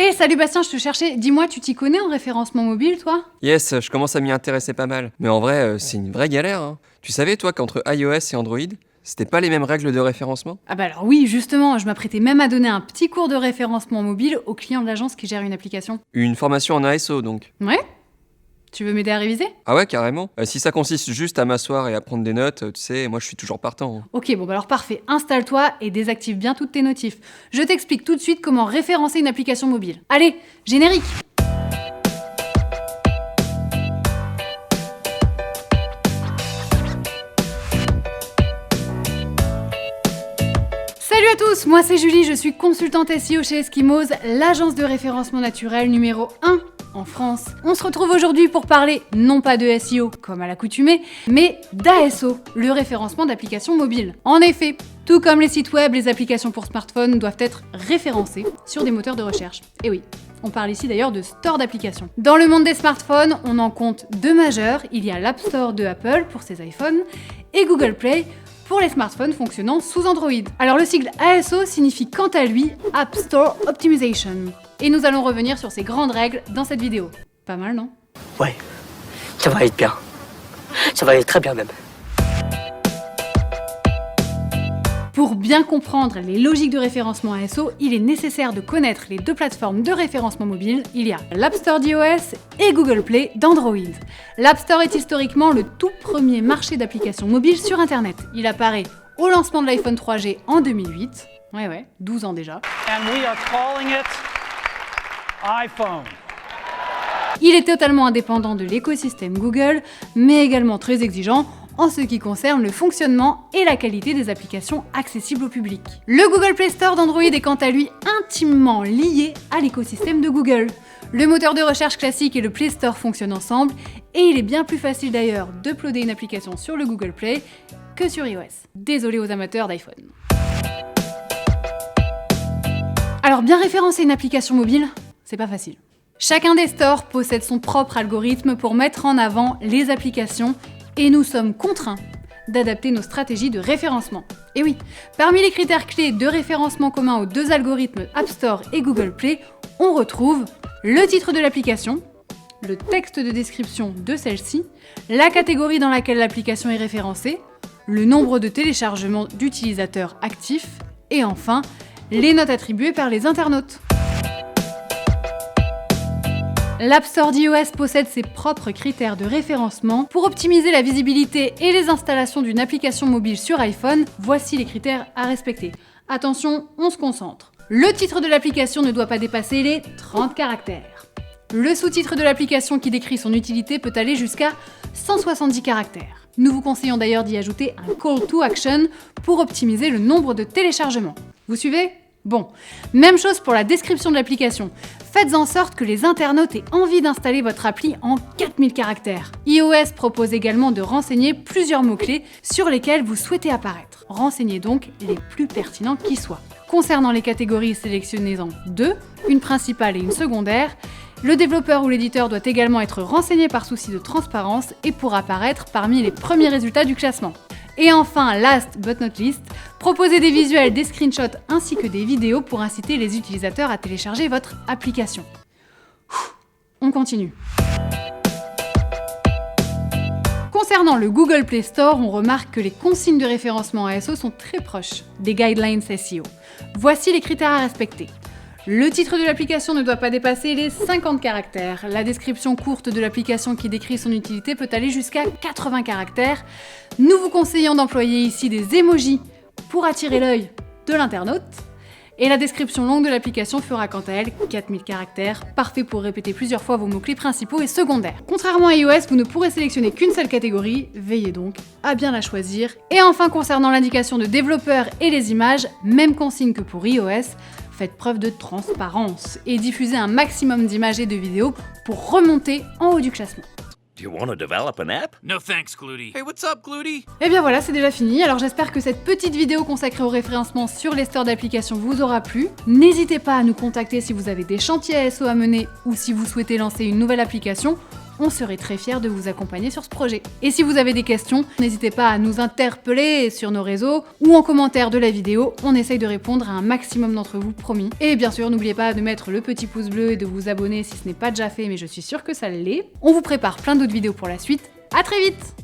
Hey, salut Bastien, je te cherchais. Dis-moi, tu t'y connais en référencement mobile, toi? Yes, je commence à m'y intéresser pas mal. Mais en vrai, c'est une vraie galère, hein. Tu savais, toi, qu'entre iOS et Android, c'était pas les mêmes règles de référencement? Ah bah alors oui, justement, je m'apprêtais même à donner un petit cours de référencement mobile aux clients de l'agence qui gère une application. Une formation en ASO, donc. Ouais? Tu veux m'aider à réviser? Ah ouais, carrément. Si ça consiste juste à m'asseoir et à prendre des notes, tu sais, moi je suis toujours partant, hein. Ok, bon bah alors parfait, installe-toi et désactive bien toutes tes notifs. Je t'explique tout de suite comment référencer une application mobile. Allez, générique! Salut à tous, moi c'est Julie, je suis consultante SEO chez Eskimos, l'agence de référencement naturel numéro 1 en France. On se retrouve aujourd'hui pour parler non pas de SEO comme à l'accoutumée, mais d'ASO, le référencement d'applications mobiles. En effet, tout comme les sites web, les applications pour smartphone doivent être référencées sur des moteurs de recherche. Et oui, on parle ici d'ailleurs de store d'applications. Dans le monde des smartphones, on en compte deux majeurs. Il y a l'App Store de Apple pour ses iPhones et Google Play pour les smartphones fonctionnant sous Android. Alors le sigle ASO signifie quant à lui App Store Optimization. Et nous allons revenir sur ces grandes règles dans cette vidéo. Pas mal, non? Ouais, ça va être bien. Ça va être très bien même. Pour bien comprendre les logiques de référencement ASO, il est nécessaire de connaître les deux plateformes de référencement mobile. Il y a l'App Store d'iOS et Google Play d'Android. L'App Store est historiquement le tout premier marché d'applications mobiles sur Internet. Il apparaît au lancement de l'iPhone 3G en 2008. Ouais, 12 ans déjà. And we are calling it iPhone. Il est totalement indépendant de l'écosystème Google, mais également très exigeant en ce qui concerne le fonctionnement et la qualité des applications accessibles au public. Le Google Play Store d'Android est quant à lui intimement lié à l'écosystème de Google. Le moteur de recherche classique et le Play Store fonctionnent ensemble, et il est bien plus facile d'ailleurs d'uploader une application sur le Google Play que sur iOS. Désolé aux amateurs d'iPhone. Alors bien référencer une application mobile, c'est pas facile. Chacun des stores possède son propre algorithme pour mettre en avant les applications et nous sommes contraints d'adapter nos stratégies de référencement. Et oui, parmi les critères clés de référencement communs aux deux algorithmes App Store et Google Play, on retrouve le titre de l'application, le texte de description de celle-ci, la catégorie dans laquelle l'application est référencée, le nombre de téléchargements d'utilisateurs actifs et enfin, les notes attribuées par les internautes. L'App Store d'iOS possède ses propres critères de référencement. Pour optimiser la visibilité et les installations d'une application mobile sur iPhone, voici les critères à respecter. Attention, on se concentre. Le titre de l'application ne doit pas dépasser les 30 caractères. Le sous-titre de l'application qui décrit son utilité peut aller jusqu'à 170 caractères. Nous vous conseillons d'ailleurs d'y ajouter un call to action pour optimiser le nombre de téléchargements. Vous suivez ? Bon, même chose pour la description de l'application. Faites en sorte que les internautes aient envie d'installer votre appli en 4000 caractères. iOS propose également de renseigner plusieurs mots-clés sur lesquels vous souhaitez apparaître. Renseignez donc les plus pertinents qui soient. Concernant les catégories, sélectionnez-en deux, une principale et une secondaire. Le développeur ou l'éditeur doit également être renseigné par souci de transparence et pour apparaître parmi les premiers résultats du classement. Et enfin, last but not least, proposez des visuels, des screenshots ainsi que des vidéos pour inciter les utilisateurs à télécharger votre application. On continue. Concernant le Google Play Store, on remarque que les consignes de référencement ASO sont très proches des guidelines SEO. Voici les critères à respecter. Le titre de l'application ne doit pas dépasser les 50 caractères. La description courte de l'application qui décrit son utilité peut aller jusqu'à 80 caractères. Nous vous conseillons d'employer ici des emojis pour attirer l'œil de l'internaute. Et la description longue de l'application fera quant à elle 4000 caractères, parfait pour répéter plusieurs fois vos mots-clés principaux et secondaires. Contrairement à iOS, vous ne pourrez sélectionner qu'une seule catégorie, veillez donc à bien la choisir. Et enfin, concernant l'indication de développeur et les images, même consigne que pour iOS, faites preuve de transparence et diffusez un maximum d'images et de vidéos pour remonter en haut du classement. Do you want to develop an app? No thanks, Gluty. Hey, what's up, Gluty? Et bien voilà, c'est déjà fini. Alors j'espère que cette petite vidéo consacrée au référencement sur les stores d'applications vous aura plu. N'hésitez pas à nous contacter si vous avez des chantiers ASO à mener ou si vous souhaitez lancer une nouvelle application. on serait très fiers de vous accompagner sur ce projet. Et si vous avez des questions, n'hésitez pas à nous interpeller sur nos réseaux ou en commentaire de la vidéo, on essaye de répondre à un maximum d'entre vous, promis. Et bien sûr, n'oubliez pas de mettre le petit pouce bleu et de vous abonner si ce n'est pas déjà fait, mais je suis sûre que ça l'est. On vous prépare plein d'autres vidéos pour la suite. À très vite!